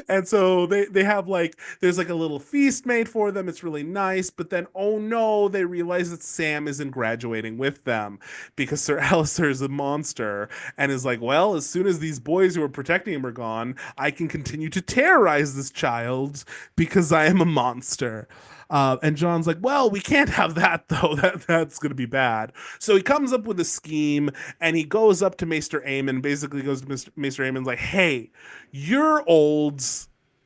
And so they have like, there's like a little feast made for them. It's really nice. But then, oh no, they realize that Sam isn't graduating with them because Sir Alistair is a monster and is like, well, as soon as these boys who are protecting him are gone, I can continue to terrorize this child because I am a monster. And Jon's like, well, we can't have that, though. That's going to be bad. So he comes up with a scheme, and he goes up to Maester Aemon, basically goes to Maester Aemon's like, hey, you're old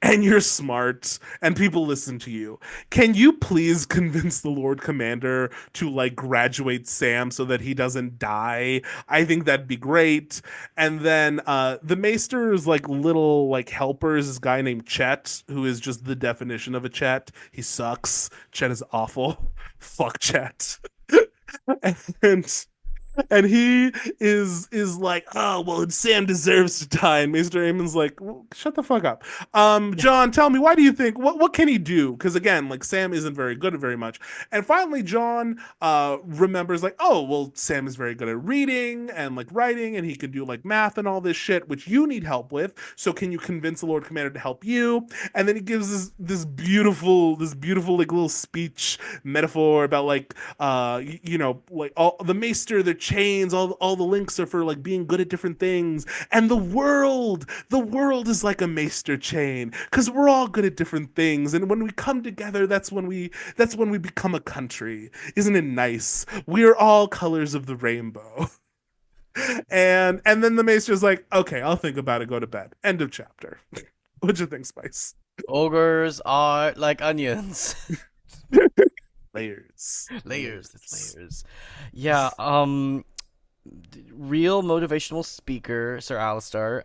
and you're smart and people listen to you. Can you please convince the Lord Commander to like graduate Sam so that he doesn't die? I think that'd be great. And then the Maester's like little like helper is this guy named Chet, who is just the definition of a Chet. He sucks. Chet is awful. Fuck Chet. And And he is like, oh well, and Sam deserves to die. And Maester Aemon's like, well, shut the fuck up. John, tell me, why do you think what can he do? Because again, like Sam isn't very good at very much. And finally, John remembers like, oh well, Sam is very good at reading and like writing, and he can do like math and all this shit, which you need help with. So can you convince the Lord Commander to help you? And then he gives this beautiful like little speech metaphor about like like all the Maester, their chains, all the links are for like being good at different things. And the world is like a Maester chain because we're all good at different things. And when we come together, that's when we become a country. Isn't it nice? We're all colors of the rainbow. And then the Maester's like, okay, I'll think about it, go to bed. End of chapter. What'd you think, Spice? Ogres are like onions. Layers. Layers. It's layers. Yeah, real motivational speaker, Sir Alistar.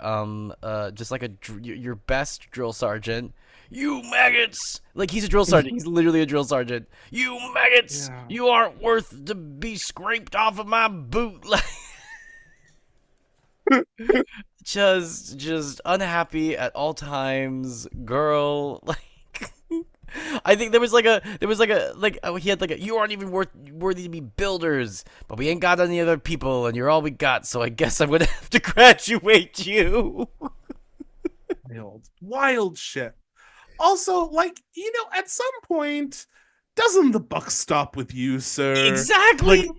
Just like your best drill sergeant. You maggots! Like, he's a drill sergeant. He's literally a drill sergeant. You maggots! Yeah. You aren't worth to be scraped off of my boot. Like, just unhappy at all times, girl. Like, I think he had like a, you aren't even worthy to be builders, but we ain't got any other people, and you're all we got. So I guess I'm gonna have to graduate you. Wild shit. Also, like, at some point, doesn't the buck stop with you, sir? Exactly.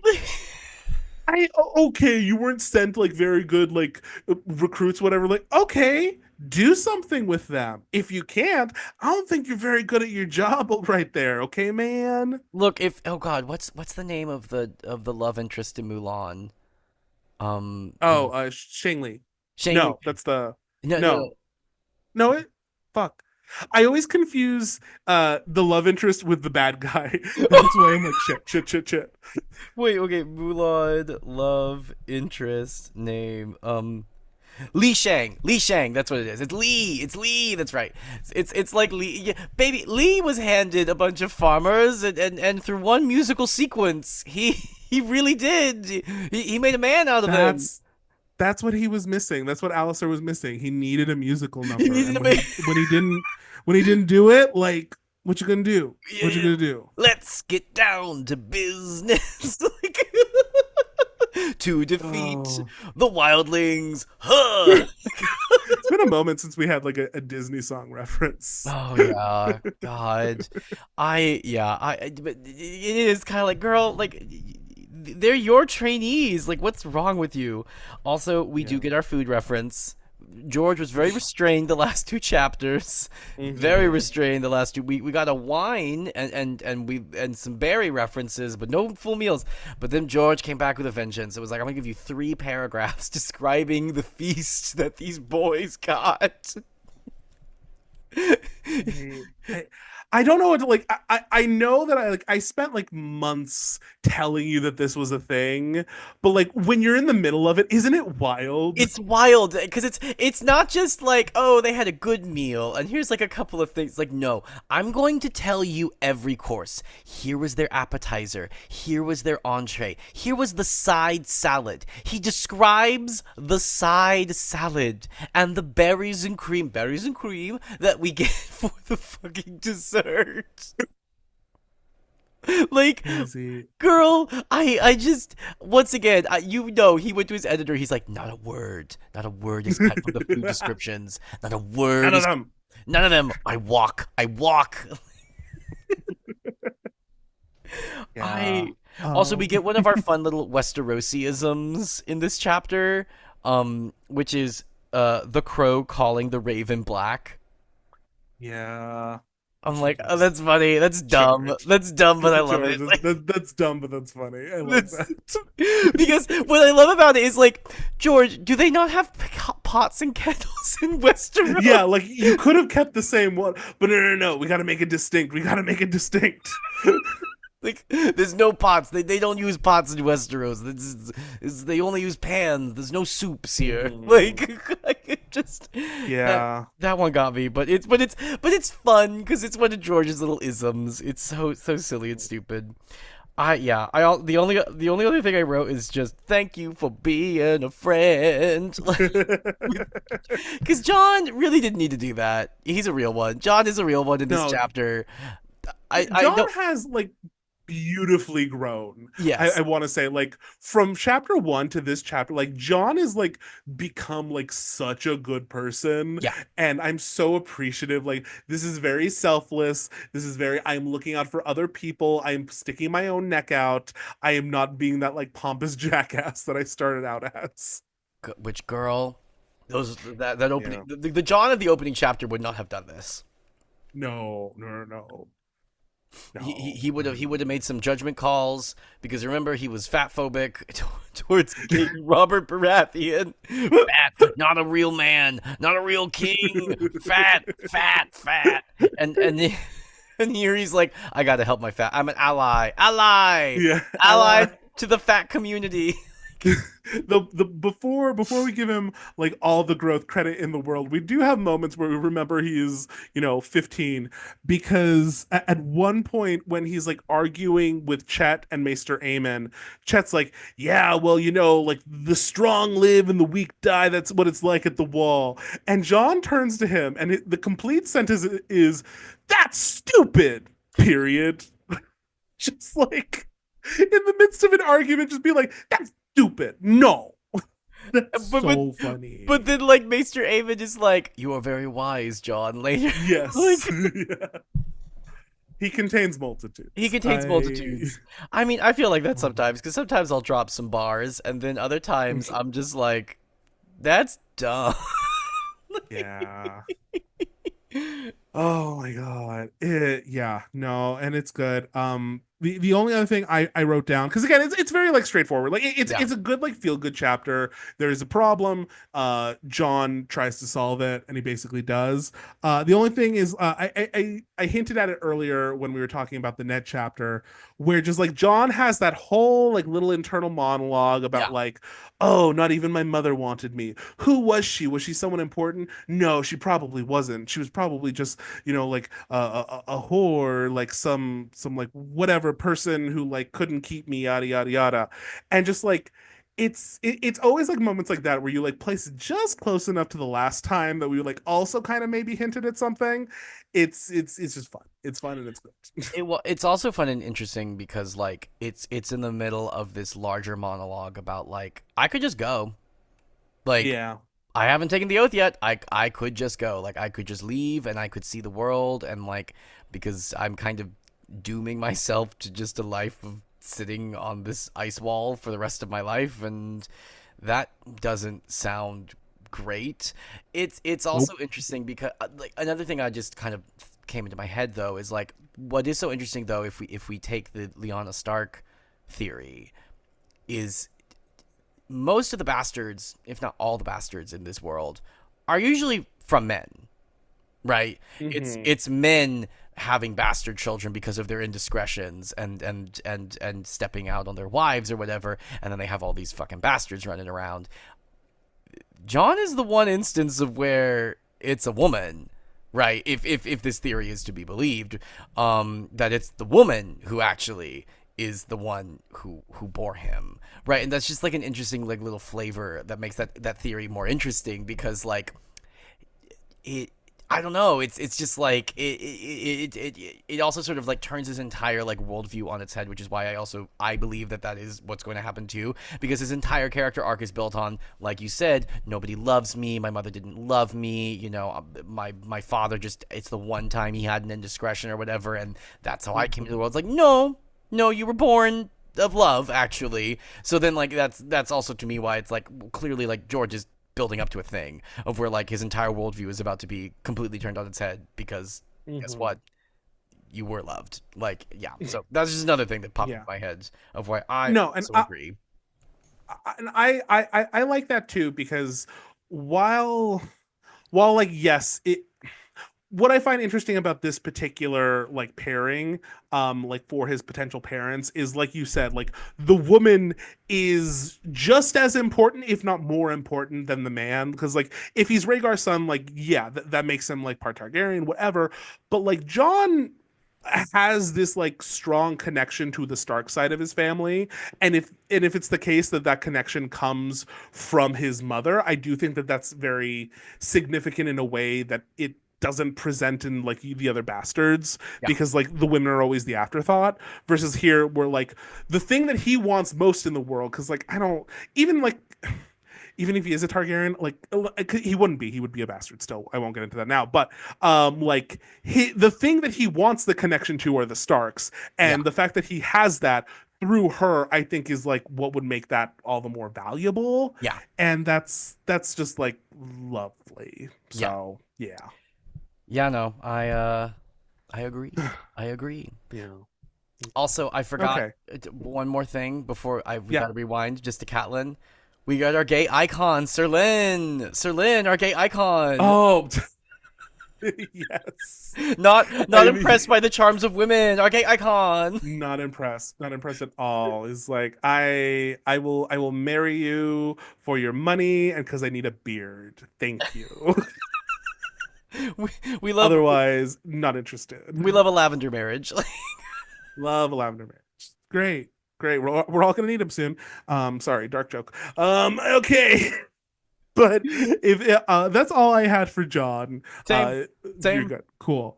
Like, okay, you weren't sent like very good like recruits, whatever. Like, okay, do something with them. If you can't, I don't think you're very good at your job right there. Okay, man. Look, if oh god, what's the name of the love interest in Mulan? Shangli. Shang. No, that's the No, no, no. no. Fuck. I always confuse the love interest with the bad guy. That's why I'm like shit. Wait, okay, Mulan love interest name Li Shang. Li Shang, that's what it is. It's Li. It's Li. That's right. It's like Li. Yeah, baby, Li was handed a bunch of farmers, and through one musical sequence, he really did. He made a man out of them. That's what he was missing. That's what Alistair was missing. He needed a musical number. He needed and when he didn't do it, like, what you gonna do? Yeah. What you gonna do? Let's get down to business. Like, to defeat the wildlings. Huh. It's been a moment since we had like a Disney song reference. Oh yeah, God. But it is kind of like, girl, like, they're your trainees. Like, what's wrong with you? Also, we do get our food reference. George was very restrained the last two chapters. Very restrained the last two. We got a wine and some berry references, but no full meals. But then George came back with a vengeance. It was like, I'm gonna give you 3 paragraphs describing the feast that these boys got. I don't know what to like. I know that I spent like months telling you that this was a thing, but like when you're in the middle of it, isn't it wild? It's wild because it's not just like, oh, they had a good meal and here's like a couple of things. Like, no, I'm going to tell you every course. Here was their appetizer. Here was their entree. Here was the side salad. He describes the side salad and the berries and cream that we get for the fucking dessert. Like, Easy. girl, I just, once again, he went to his editor. He's like, not a word is cut from the food descriptions. Not a word. None of them. I walk. Yeah. Also, we get one of our fun little Westerosiisms in this chapter, which is the crow calling the raven black. Yeah. I'm like, oh, that's funny. That's dumb. George. That's dumb, but I love it. Like, that's dumb, but that's funny. I love that. because what I love about it is, like, George, do they not have pots and kettles in Westeros? Yeah, like you could have kept the same one, but no. We got to make it distinct. Like, there's no pots. They don't use pots in Westeros. They only use pans. There's no soups here. Like, just yeah. That one got me. But it's fun because it's one of George's little isms. It's so silly and stupid. The only other thing I wrote is just thank you for being a friend. Because Jon really didn't need to do that. He's a real one. Jon is a real one in this No, chapter. I John don't. has like beautifully grown. I Yes. want to say, like, from chapter one to this chapter, like John is like become like such a good person, Yeah. and I'm so appreciative. Like, this is very selfless. This is very, I'm looking out for other people. I'm sticking my own neck out. I am not being that like pompous jackass that I started out as. Which girl? That opening. Yeah. The Jon of the opening chapter would not have done this. No, no, no, He would have made some judgment calls because remember he was fat phobic towards King Robert Baratheon. Fat, not a real man, not a real king. Fat, fat, fat. And and here he's like, I gotta help my fat. I'm an ally, yeah. ally to the fat community. The before we give him like all the growth credit in the world, we do have moments where we remember he is 15, because at one point when he's like arguing with Chet and Maester Aemon, Chet's like, yeah, well, like the strong live and the weak die, that's what it's like at the wall. And John turns to him and the complete sentence is, that's stupid, period. Just like in the midst of an argument, just be like, that's stupid. No. That's But but so funny. but then like Maester Aemon is like, you are very wise, Jon. Later, Yes. like Yeah. He contains multitudes. he contains multitudes. I mean, I feel like that sometimes because sometimes I'll drop some bars, and then other times I'm just like, that's dumb. Yeah. Oh my god. Yeah, no, and it's good. The only other thing I wrote down, because again it's very like straightforward, like Yeah, it's a good like feel good chapter. There's a problem, John tries to solve it and he basically does. The only thing is, I hinted at it earlier when we were talking about the Ned chapter, where just like John has that whole like little internal monologue about yeah. like, oh, not even my mother wanted me. Who was she? Was she someone important? No, she probably wasn't. She was probably just, like a whore, like some like whatever person who like couldn't keep me, yada yada yada. And just like it's always like moments like that where you like place it just close enough to the last time that we like also kind of maybe hinted at something. It's just fun. It's fun and it's good. It's also fun and interesting because like it's in the middle of this larger monologue about like I could just go, like Yeah. I haven't taken the oath yet. I could just go, like I could just leave and I could see the world and like because I'm kind of dooming myself to just a life of sitting on this ice wall for the rest of my life, and that doesn't sound great. It's Nope. also interesting because like another thing I just kind of came into my head though is like what is so interesting though if we take the Lyanna Stark theory is most of the bastards, if not all the bastards in this world, are usually from men, right? Mm-hmm. It's men having bastard children because of their indiscretions and stepping out on their wives or whatever, and then they have all these fucking bastards running around. Jon is the one instance of where it's a woman, right? If this theory is to be believed, that it's the woman who actually is the one who bore him, right? And that's just like an interesting like little flavor that makes that theory more interesting because like it I don't know. It's just like it also sort of like turns his entire like worldview on its head, which is why I believe that is what's going to happen too, because his entire character arc is built on, like you said, nobody loves me, my mother didn't love me, my father just it's the one time he had an indiscretion or whatever, and that's how I came into the world. It's like no, you were born of love actually. So then like that's also to me why it's like clearly like George is building up to a thing of where like his entire worldview is about to be completely turned on its head because guess Mm-hmm. what? You were loved. Like, yeah. So that's just another thing that popped in Yeah. my head of why I No, and also agree. I like that too, because while while like yes, it what I find interesting about this particular like pairing, like for his potential parents, is like you said, like the woman is just as important, if not more important, than the man. Because like if he's Rhaegar's son, like yeah, that makes him like part Targaryen, whatever. But like John has this like strong connection to the Stark side of his family, and if it's the case that that connection comes from his mother, I do think that that's very significant in a way that it doesn't present in like the other bastards, Yeah. because like the women are always the afterthought, versus here where like the thing that he wants most in the world, because like I don't even like, even if he is a Targaryen, like he wouldn't be. He would be a bastard still. I won't get into that now. But like the thing that he wants the connection to are the Starks, Yeah. and the fact that he has that through her, I think, is like what would make that all the more valuable. Yeah. And that's just like lovely. So yeah. Yeah. No, I agree. I agree. Yeah. Also, I forgot Okay. one more thing before we Yeah. gotta rewind just to Catelyn. We got our gay icon, Sir Lynn. Sir Lynn, our gay icon. Oh, yes. Not I mean- impressed by the charms of women. Our gay icon. Not impressed. Not impressed at all. Is like I will marry you for your money and because I need a beard. Thank you. We love Otherwise, not interested. we love a lavender marriage. Love a lavender marriage. Great. Great. We're all gonna need him soon. Sorry, dark joke. Okay. But if that's all I had for John. Same. You're good. Cool.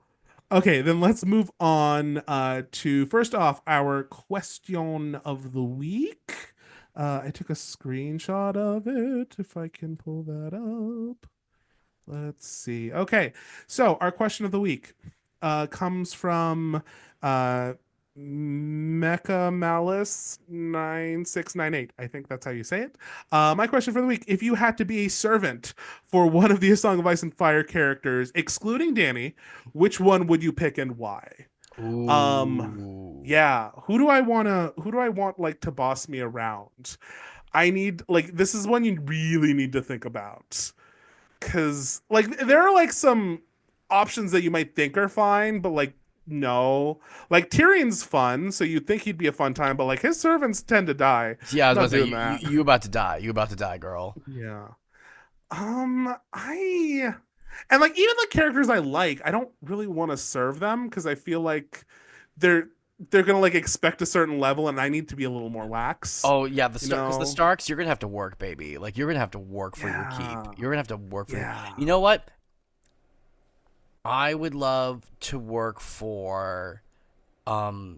Okay, then let's move on to first off our question of the week. I took a screenshot of it if I can pull that up. Let's see. Okay, so our question of the week comes from Mecha Malice 9698. I think that's how you say it. My question for the week: if you had to be a servant for one of the A Song of Ice and Fire characters, excluding Dany, which one would you pick and why? Ooh. Yeah. Who do I want like to boss me around? I need like this is one you really need to think about. Cause like there are like some options that you might think are fine, but like no. Like Tyrion's fun, so you'd think he'd be a fun time, but like his servants tend to die. Yeah, I was Not about to say doing that. you about to die. You about to die, girl. Yeah. I and like even the characters I like, I don't really want to serve them because I feel like they're gonna like expect a certain level, and I need to be a little more lax. Oh yeah, the know? Starks, you're gonna have to work, baby. Like you're gonna have to work for your Yeah. keep. You're gonna have to work for. Yeah. You know what? I would love to work for, oh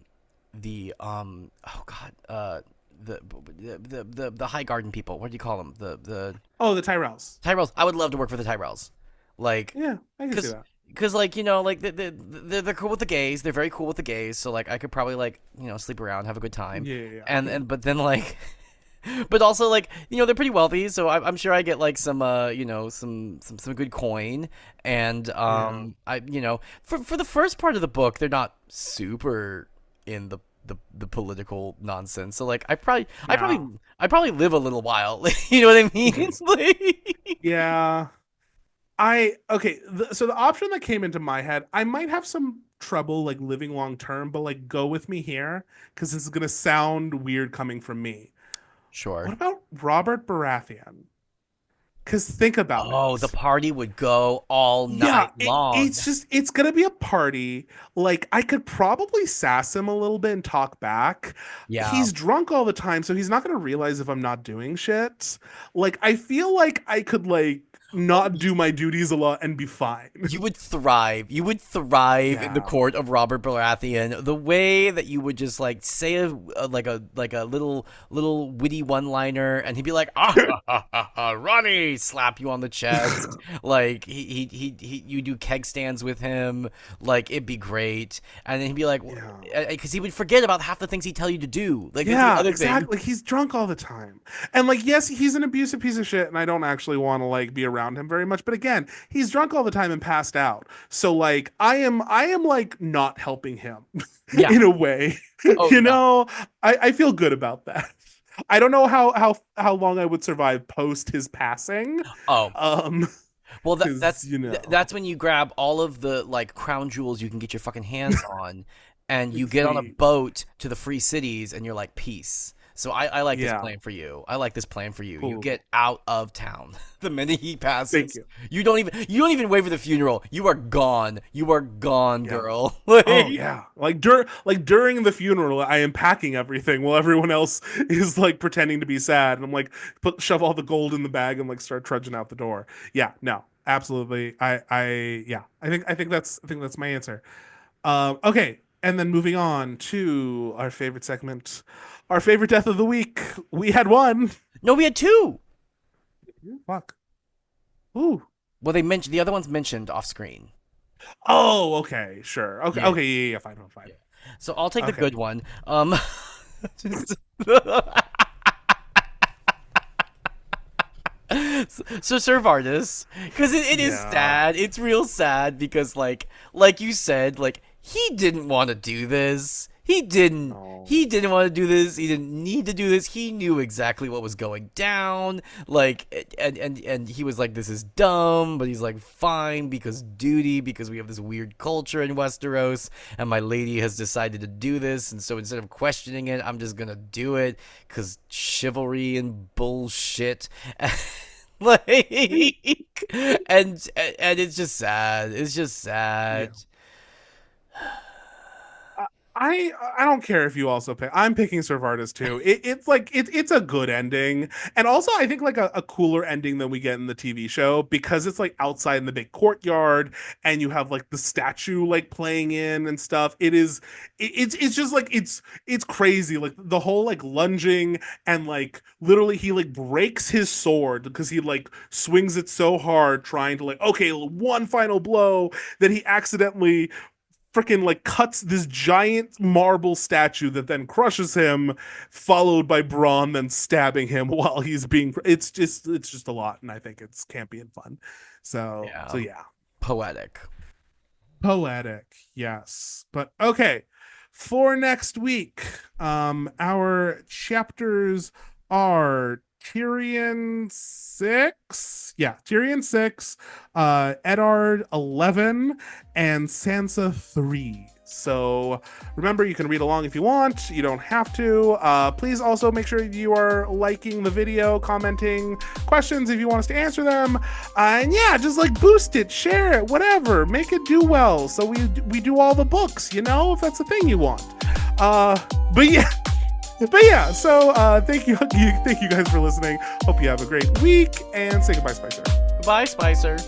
god, the High Garden people. What do you call them? The Oh, the Tyrells. Tyrells. I would love to work for the Tyrells. Like, Yeah, I can see that. because like, you know, like they're cool with the gays. They're very cool with the gays. So like I could probably like, you know, sleep around, have a good time. Yeah. And but then like but also like, you know, they're pretty wealthy, so I'm sure I get like some you know, some good coin. And I, you know, for the first part of the book, they're not super in the political nonsense. So like I probably live a little while. You know what I mean? Like, Yeah. So the option that came into my head, I might have some trouble like living long term, but like go with me here because this is gonna sound weird coming from me. sure. What about Robert Baratheon? Because think about Oh, it. the party would go all night long. It's gonna be a party. Like I could probably sass him a little bit and talk back. Yeah. He's drunk all the time, so he's not gonna realize if I'm not doing shit. Like I feel like I could like not do my duties a lot and be fine. You would thrive. You would thrive in the Yeah. court of Robert Baratheon. The way that you would just like say like a little witty one-liner, and he'd be like, Ronnie, slap you on the chest. Like he you do keg stands with him. Like it'd be great. And then he'd be like, because he would forget about half the things he'd tell you to do. Like that's the Yeah, other exactly. He's drunk all the time. And like, yes, he's an abusive piece of shit, and I don't actually want to like be around him very much. But again, he's drunk all the time and passed out. So like I am like not helping him Yeah. in a way. Oh, you no. know, I feel good about that. I don't know how long I would survive post his passing. Oh. Well, 'cause, that's you know. that's when you grab all of the like crown jewels you can get your fucking hands on, and you get on a Sweet. boat to the free cities, and you're like, peace. So I like this Yeah. plan for you. I like this plan for you. You Cool. get out of town the minute he passes. Thank you. You don't even wait for the funeral. You are gone. You are gone, Yeah. girl. Oh yeah, like during the funeral, I am packing everything while everyone else is like pretending to be sad, and I'm like shove all the gold in the bag and like start trudging out the door. Yeah, no, absolutely. I think that's my answer. Okay, and then moving on to our favorite segment, our favorite death of the week. We had one. No, we had two. Fuck. Ooh. Well, they mentioned the other one's mentioned off screen. Oh, okay, sure. Okay, Yeah. Okay, yeah, fine. Yeah. So I'll take the Okay. good one. So Sir Vardis, because it is Yeah. sad. It's real sad because like you said, like he didn't want to do this. He didn't. No. He didn't want to do this. He didn't need to do this. He knew exactly what was going down. Like, and he was like, "This is dumb," but he's like, "Fine," because duty, because we have this weird culture in Westeros, and my lady has decided to do this, and so instead of questioning it, I'm just gonna do it because chivalry and bullshit. Like, and it's just sad. It's just sad. Yeah. I don't care if you also pick. I'm picking Sir Vardis too. It's like it's a good ending, and also I think like a cooler ending than we get in the TV show because it's like outside in the big courtyard, and you have like the statue like playing in and stuff. It's just like it's crazy. Like the whole like lunging and like literally he like breaks his sword because he like swings it so hard trying to like okay one final blow that he accidentally freaking like cuts this giant marble statue that then crushes him, followed by Bronn then stabbing him while he's being. It's just a lot, and I think it's campy and fun. So yeah, Poetic. Yes, but okay. For next week, our chapters are Tyrion VI, Eddard XI, and Sansa III. So remember, you can read along if you want. You don't have to. Please also make sure you are liking the video, commenting questions if you want us to answer them. And yeah, just like boost it, share it, whatever. Make it do well. So we do all the books, if that's the thing you want. But yeah, so thank you guys for listening. Hope you have a great week, and say goodbye, Spicer. Goodbye, Spicer.